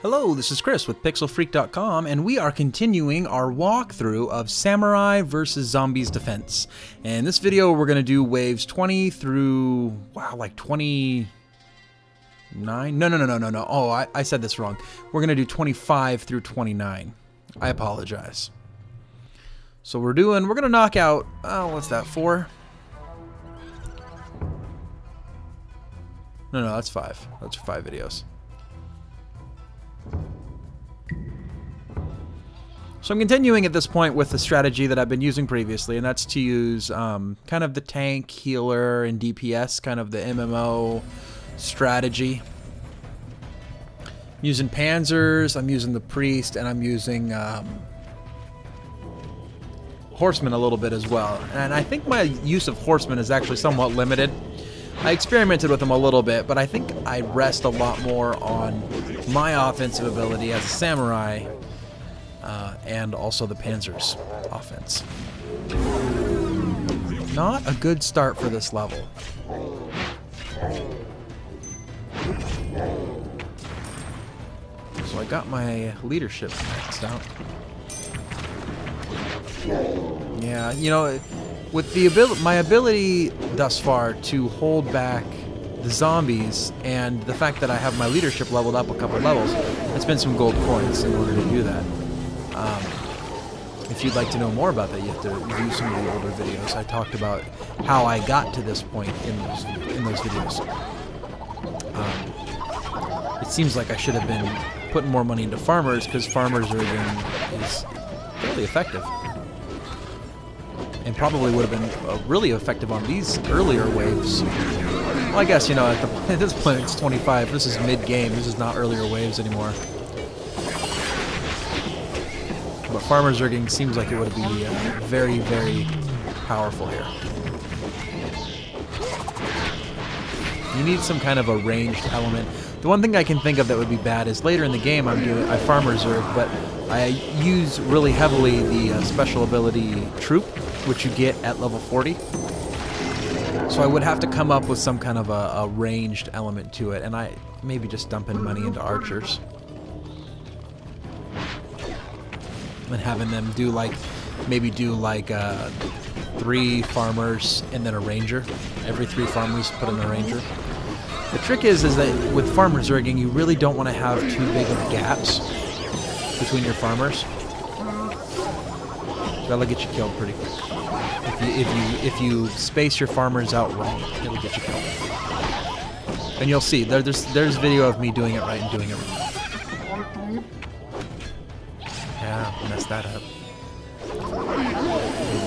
Hello, this is Chris with PixelFreak.com, and we are continuing our walkthrough of Samurai vs. Zombies Defense. And in this video, we're going to do waves 20 through, wow, like 29? No. Oh, I said this wrong. We're going to do 25 through 29. I apologize. So we're going to knock out, what's that, 4? No, that's 5. That's 5 videos. So I'm continuing at this point with the strategy that I've been using previously, and that's to use kind of the tank, healer, and DPS, kind of the MMO strategy. I'm using Panzers, I'm using the Priest, and I'm using Horsemen a little bit as well. And I think my use of Horsemen is actually somewhat limited. I experimented with them a little bit, but I think I rest a lot more on my offensive ability as a samurai and also the Panzer's offense. Not a good start for this level. So I got my leadership maxed out. Yeah, you know, with the my ability thus far to hold back the zombies and the fact that I have my leadership leveled up a couple levels, I spent some gold coins in order to do that. If you'd like to know more about that, you have to view some of the older videos. I talked about how I got to this point in those videos. It seems like I should have been putting more money into farmers, because farmers is fairly effective. And probably would have been really effective on these earlier waves. Well, I guess, you know, at this point it's 25. This is mid-game. This is not earlier waves anymore. But Farmer's Rigging seems like it would be very, very powerful here. You need some kind of a ranged element. The one thing I can think of that would be bad is later in the game I Farmer's Rig, but I use really heavily the special ability Troop, which you get at level 40. So I would have to come up with some kind of a ranged element to it, and I maybe just dumping money into archers. And having them do maybe 3 farmers and then a ranger. Every 3 farmers put in a ranger. The trick is that with Farmer's Rigging, you really don't want to have too big of gaps between your farmers. That'll get you killed pretty quick. If you space your farmers out wrong, it'll get you killed. And you'll see there's video of me doing it right and doing it wrong. Yeah, messed that up.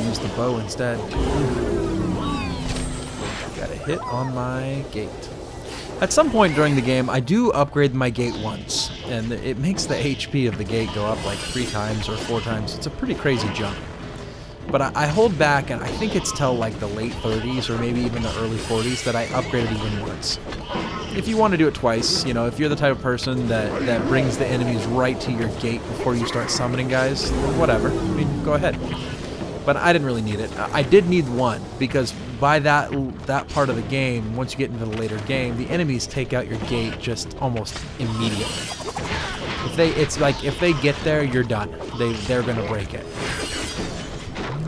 Use the bow instead. Got a hit on my gate. At some point during the game, I do upgrade my gate once, and it makes the HP of the gate go up like 3 times or 4 times. It's a pretty crazy jump. But I hold back, and I think it's till like the late 30s or maybe even the early 40s that I upgrade it even once. If you want to do it twice, you know, if you're the type of person that brings the enemies right to your gate before you start summoning guys, whatever. I mean, go ahead. But I didn't really need it. I did need 1, because by that part of the game, once you get into the later game, the enemies take out your gate just almost immediately. It's like if they get there, you're done. They're gonna break it.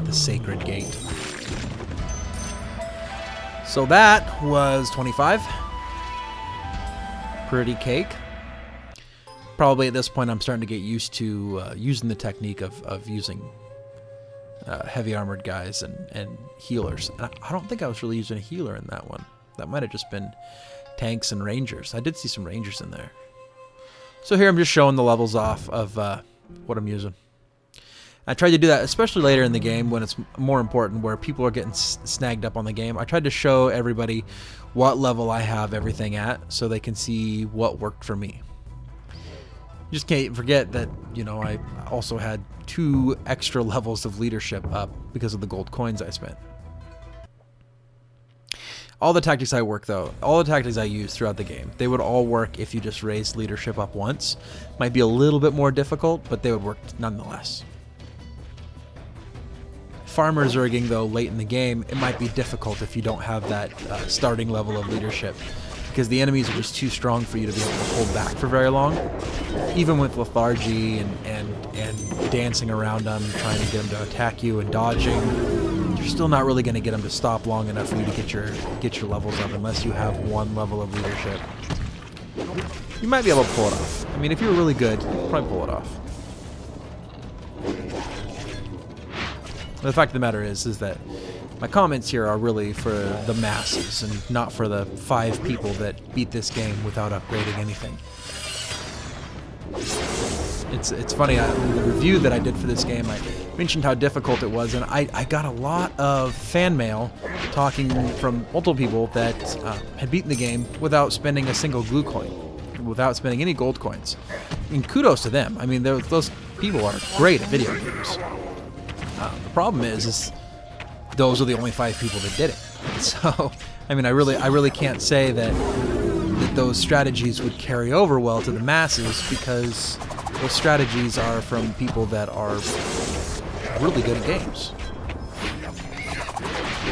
The sacred gate. So that was 25. Pretty cake. Probably at this point I'm starting to get used to using the technique of using heavy armored guys and healers. And I don't think I was really using a healer in that one. That might have just been tanks and rangers. I did see some rangers in there. So here I'm just showing the levels off of what I'm using. I tried to do that, especially later in the game when it's more important, where people are getting snagged up on the game. I tried to show everybody what level I have everything at, so they can see what worked for me. You just can't forget that, you know, I also had 2 extra levels of leadership up because of the gold coins I spent. All the tactics I use throughout the game, they would all work if you just raised leadership up once. Might be a little bit more difficult, but they would work nonetheless. Farmer's Rigging, though, late in the game, it might be difficult if you don't have that starting level of leadership. because the enemies are just too strong for you to be able to hold back for very long. Even with lethargy and dancing around them, trying to get them to attack you and dodging, you're still not really going to get them to stop long enough for you to get your levels up unless you have one level of leadership. You might be able to pull it off. I mean, if you were really good, you could probably pull it off. The fact of the matter is that my comments here are really for the masses and not for the 5 people that beat this game without upgrading anything. It's funny, the review that I did for this game, I mentioned how difficult it was, and I got a lot of fan mail talking from multiple people that had beaten the game without spending a single glue coin, without spending any gold coins. And kudos to them. I mean, those people are great at video games. The problem is those are the only 5 people that did it. So, I mean, I really can't say that those strategies would carry over well to the masses, because those strategies are from people that are really good at games.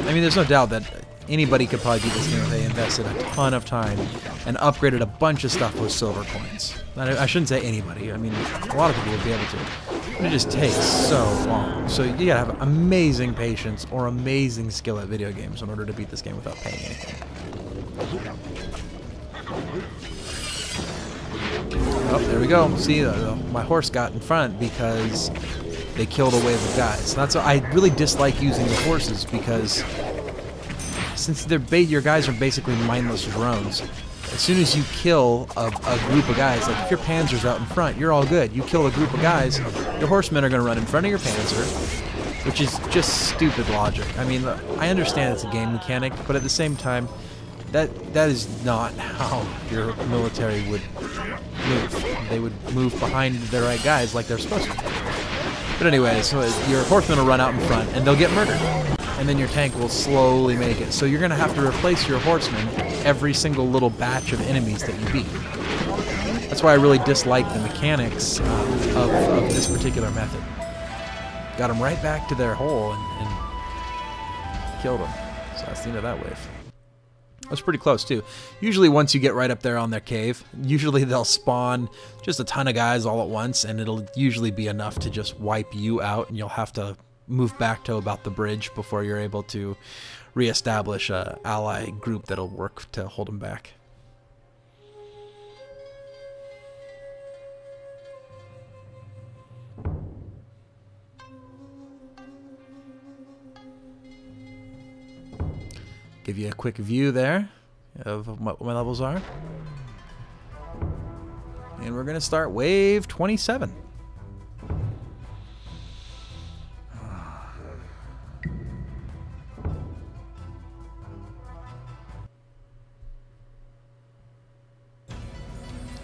I mean, there's no doubt that anybody could probably beat this game if they invested a ton of time and upgraded a bunch of stuff with silver coins. I shouldn't say anybody. I mean, a lot of people would be able to. But it just takes so long. So you gotta have amazing patience or amazing skill at video games in order to beat this game without paying anything. Oh, there we go. See, my horse got in front because they killed a wave of guys. That's why I really dislike using the horses, because since your guys are basically mindless drones, as soon as you kill a group of guys, like if your panzer's out in front, you're all good. You kill a group of guys, your horsemen are going to run in front of your panzer, which is just stupid logic. I mean, I understand it's a game mechanic, but at the same time, that is not how your military would move. They would move behind the right guys like they're supposed to. But anyway, so your horsemen will run out in front, and they'll get murdered. And then your tank will slowly make it. So you're going to have to replace your horsemen every single little batch of enemies that you beat. That's why I really dislike the mechanics of this particular method. Got them right back to their hole and killed them. So that's the end of that wave. That was pretty close too. Usually once you get right up there on their cave, usually they'll spawn just a ton of guys all at once, and it'll usually be enough to just wipe you out, and you'll have to move back to about the bridge before you're able to reestablish a ally group that'll work to hold them back. Give you a quick view there of what my levels are. And we're going to start wave 27.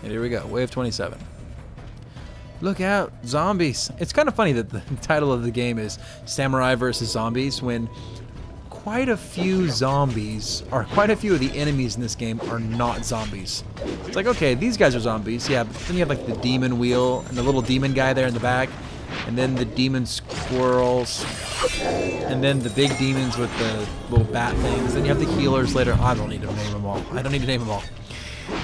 And here we go, wave 27. Look out, zombies. It's kind of funny that the title of the game is Samurai versus Zombies, when quite a few zombies, or quite a few of the enemies in this game are not zombies. It's like, okay, these guys are zombies, yeah, but then you have like the demon wheel and the little demon guy there in the back, and then the demon squirrels, and then the big demons with the little bat things, then you have the healers later. I don't need to name them all. I don't need to name them all.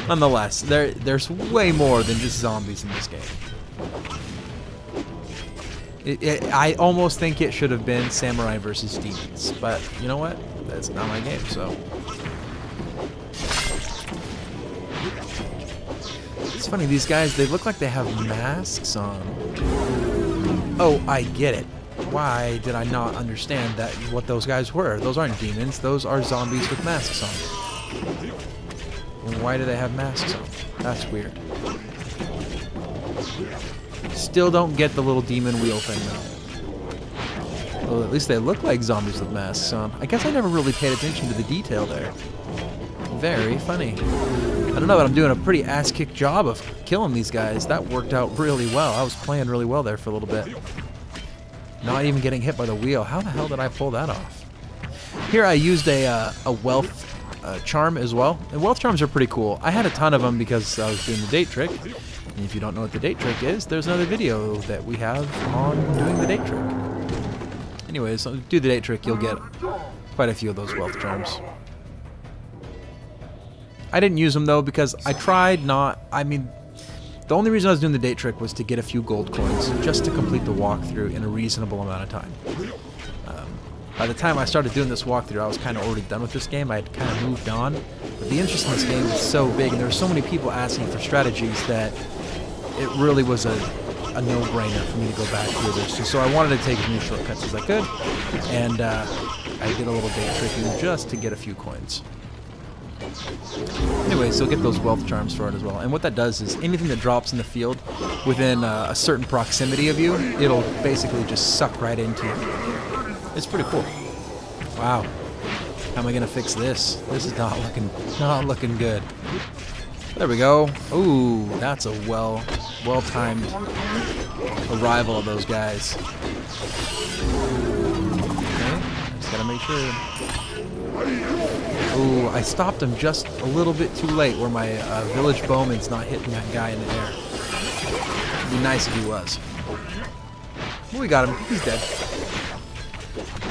Nonetheless, there's way more than just zombies in this game. I almost think it should have been Samurai versus Demons, but you know what? That's not my game, so. It's funny, these guys, they look like they have masks on. Oh, I get it. Why did I not understand that what those guys were? Those aren't demons, those are zombies with masks on. And why do they have masks on? That's weird. Still don't get the little demon wheel thing though. Well, at least they look like zombies with masks on. I guess I never really paid attention to the detail there. Very funny. I don't know, but I'm doing a pretty ass-kick job of killing these guys. That worked out really well. I was playing really well there for a little bit. Not even getting hit by the wheel. How the hell did I pull that off? Here I used a wealth charm as well. And wealth charms are pretty cool. I had a ton of them because I was doing the date trick. And if you don't know what the date trick is, there's another video that we have on doing the date trick. Anyways, so do the date trick, you'll get quite a few of those wealth charms. I didn't use them though because I tried not. I mean, the only reason I was doing the date trick was to get a few gold coins just to complete the walkthrough in a reasonable amount of time. By the time I started doing this walkthrough, I was kind of already done with this game. I had kind of moved on. But the interest in this game is so big, and there were so many people asking for strategies that it really was a no-brainer for me to go back through this. So I wanted to take as many shortcuts as I could, and I did a little date tricking just to get a few coins. Anyway, so get those wealth charms for it as well. And what that does is anything that drops in the field within a certain proximity of you, it'll basically just suck right into you. It's pretty cool. Wow. How am I gonna fix this? This is not looking good. There we go. Ooh, that's a well-timed arrival of those guys. Okay, just gotta make sure. Ooh, I stopped him just a little bit too late where my village bowman's not hitting that guy in the air. It'd be nice if he was. Well, we got him. He's dead.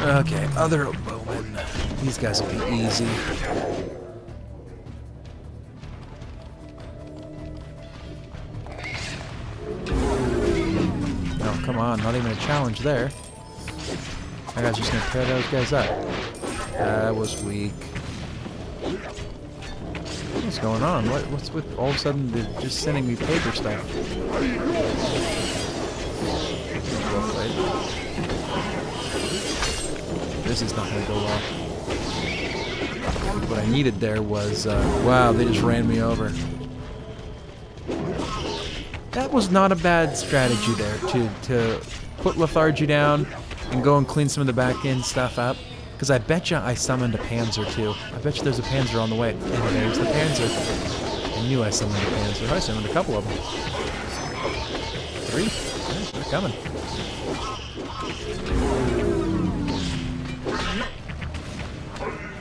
Okay, other bowmen. These guys will be easy. Oh, come on. Not even a challenge there. That guy's just gonna tear those guys up. That was weak. What's going on? What's with all of a sudden they're just sending me paper stuff? This is not going to go well. What I needed there was, wow, they just ran me over. That was not a bad strategy there, to put lethargy down and go and clean some of the back end stuff up. Because I bet you I summoned a Panzer too. I bet you there's a Panzer on the way. And there's the Panzer. I knew I summoned a Panzer. I summoned a couple of them. 3? Yeah, they're coming.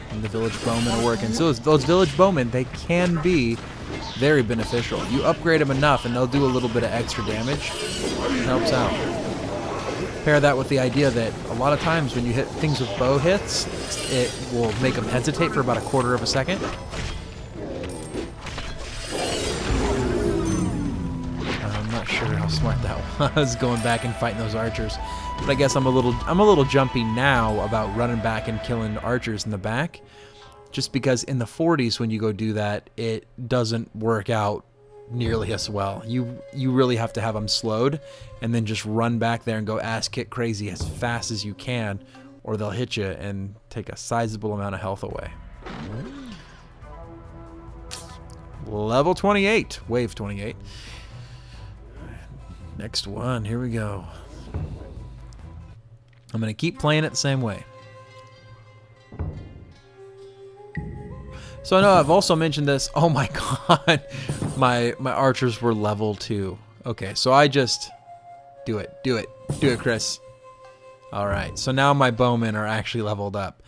And the village bowmen are working. So those village bowmen, they can be very beneficial. You upgrade them enough and they'll do a little bit of extra damage. It helps out. Pair that with the idea that a lot of times when you hit things with bow hits, it will make them hesitate for about a quarter of a second. I'm not sure how smart that was, going back and fighting those archers. But I guess I'm a little jumpy now about running back and killing archers in the back, just because in the 40s when you go do that, it doesn't work out nearly as well. You really have to have them slowed and then just run back there and go ass kick crazy as fast as you can, or they'll hit you and take a sizable amount of health away. Level 28, wave 28. Next one, here we go. I'm gonna keep playing it the same way. So I know I've also mentioned this. Oh my god, my archers were level 2. Okay, so I just do it, Chris. All right, so now my bowmen are actually leveled up.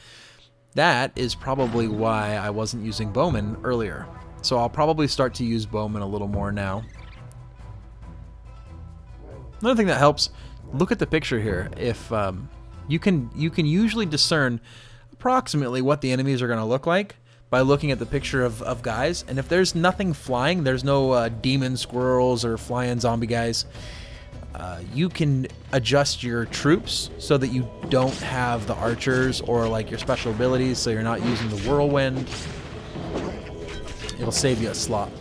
That is probably why I wasn't using bowmen earlier. So I'll probably start to use bowmen a little more now. Another thing that helps, look at the picture here. If you can usually discern approximately what the enemies are going to look like by looking at the picture of guys. And if there's nothing flying, there's no demon squirrels or flying zombie guys, you can adjust your troops so that you don't have the archers or like your special abilities, so you're not using the whirlwind. It'll save you a slot.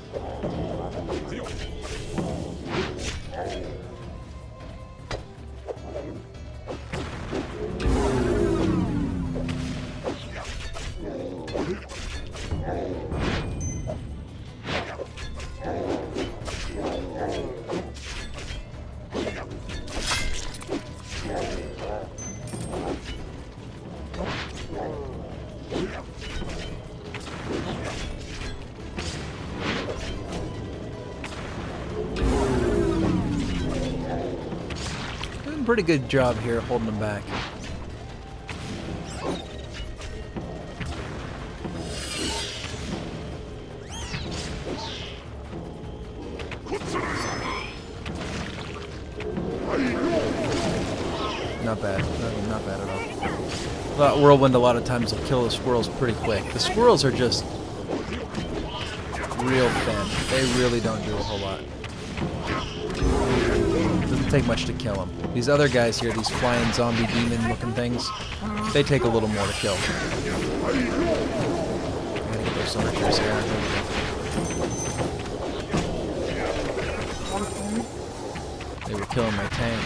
Pretty good job here holding them back. Not bad. Not bad at all. Whirlwind a lot of times will kill the squirrels pretty quick. The squirrels are just real thin. They really don't do a whole lot. Doesn't take much to kill them. These other guys here, these flying zombie demon looking things, they take a little more to kill. I gotta get those archers here. They were killing my tank.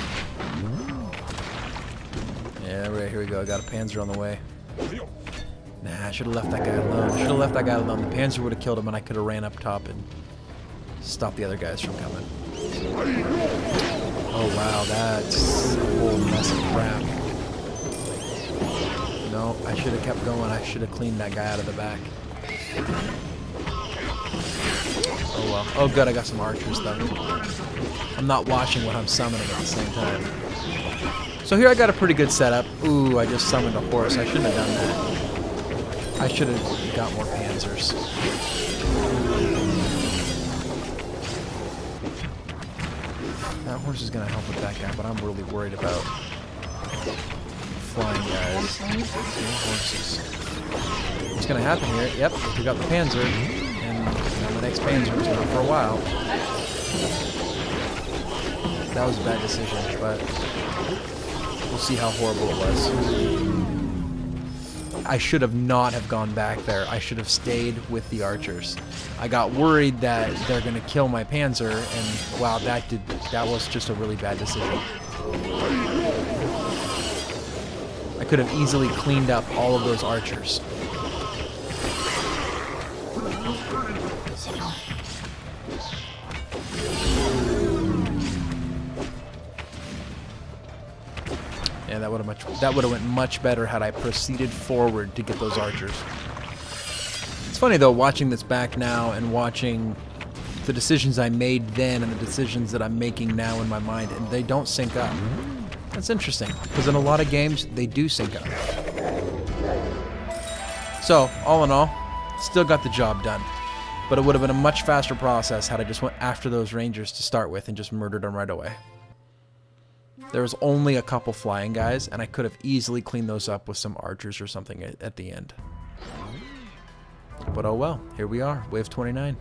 Yeah, right, here we go. I got a Panzer on the way. Nah, I should have left that guy alone. I should have left that guy alone. The Panzer would have killed him and I could have ran up top and stopped the other guys from coming. Oh wow, that's a whole mess of crap. No, I should have kept going. I should have cleaned that guy out of the back. Oh well. Oh good, I got some archers though. I'm not watching what I'm summoning at the same time. So here I got a pretty good setup. Ooh, I just summoned a horse. I shouldn't have done that. I should have got more panzers. That horse is going to help with that guy, but I'm really worried about flying guys. Horses. What's going to happen here? Yep, we got the panzer, and the next panzer is not for a while. That was a bad decision, but we'll see how horrible it was. I should have not have gone back there. I should have stayed with the archers. I got worried that they're going to kill my panzer, and wow, that was just a really bad decision. I could have easily cleaned up all of those archers. Yeah, that would have went much better had I proceeded forward to get those archers. It's funny though, watching this back now and watching the decisions I made then and the decisions that I'm making now in my mind, and they don't sync up. That's interesting, because in a lot of games they do sync up. So, all in all, still got the job done. But it would have been a much faster process had I just went after those rangers to start with and just murdered them right away. There was only a couple flying guys, and I could have easily cleaned those up with some archers or something at the end. But oh well, here we are, wave 29.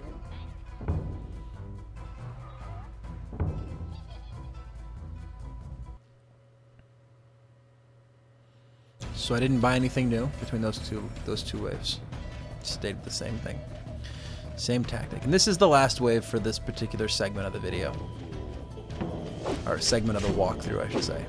So I didn't buy anything new between those two waves. Stayed with the same thing. Same tactic. And this is the last wave for this particular segment of the video. Or segment of the walkthrough, I should say.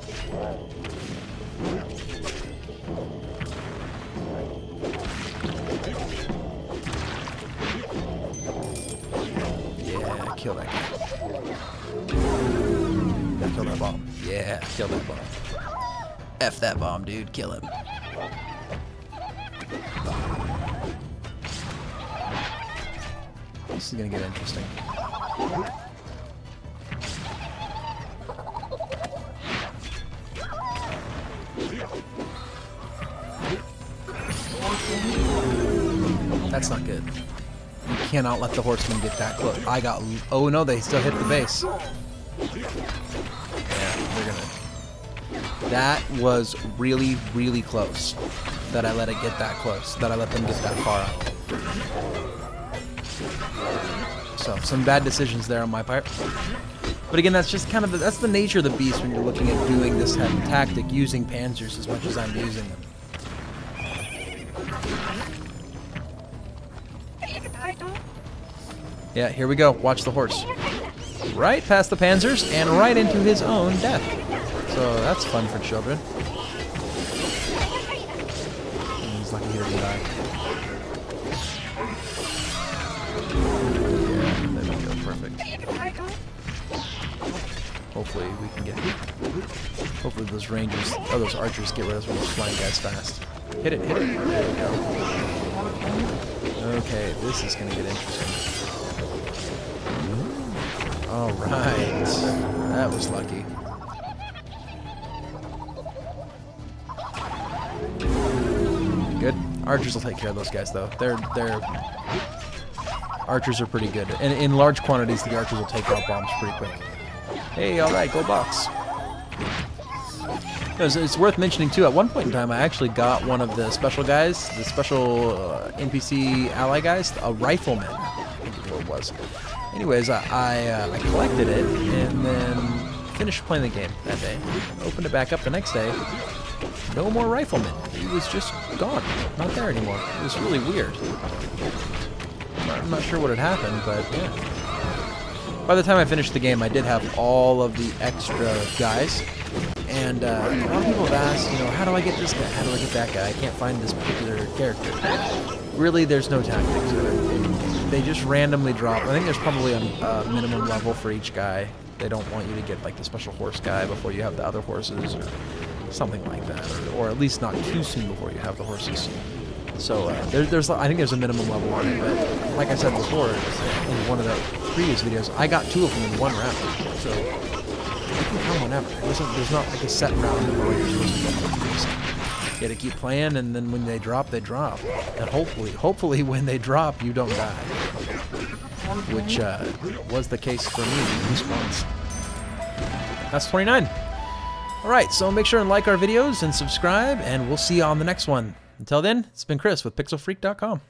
Yeah, kill that guy. Yeah, kill that bomb. Yeah, kill that bomb. F that bomb, dude. Kill him. This is gonna get interesting. That's not good. You cannot let the horsemen get that close. Oh no, they still hit the base. Yeah, they're gonna... That was really, really close. That I let it get that close. That I let them get that far out. So, some bad decisions there on my part. But again, that's just kind of that's the nature of the beast when you're looking at doing this type of tactic, using panzers as much as I'm using them. Yeah, here we go. Watch the horse. Right past the panzers and right into his own death. So that's fun for children. He's lucky he didn't die. Yeah, there we go. Perfect. Hopefully we can get... Hopefully those rangers... Oh, those archers get rid of those flying guys fast. Hit it, hit it. There we go. Okay, this is going to get interesting. Alright. That was lucky. Good. Archers will take care of those guys, though. Archers are pretty good. And in large quantities, the archers will take out bombs pretty quick. Hey, alright, go box. It's worth mentioning, too, at one point in time, I actually got one of the special guys, the special NPC ally guys, a rifleman, I think it whatever it was. Anyways, I collected it and then finished playing the game that day. Opened it back up the next day. No more rifleman. He was just gone. Not there anymore. It was really weird. I'm not sure what had happened, but yeah. By the time I finished the game, I did have all of the extra guys. And a lot of people have asked, you know, how do I get this guy? How do I get that guy? I can't find this particular character. Really, there's no tactics to it. They just randomly drop. I think there's probably a minimum level for each guy. They don't want you to get like the special horse guy before you have the other horses or something like that. Or at least not too soon before you have the horses. So I think there's a minimum level on it. But like I said before, in one of the previous videos, I got 2 of them in 1 round. So you can come whenever. There's not like a set round where you're supposed to get. You gotta keep playing, and then when they drop, they drop. And hopefully when they drop, you don't die. Which was the case for me at least once. That's 29. Alright, so make sure and like our videos and subscribe, and we'll see you on the next one. Until then, it's been Chris with PixelFreak.com.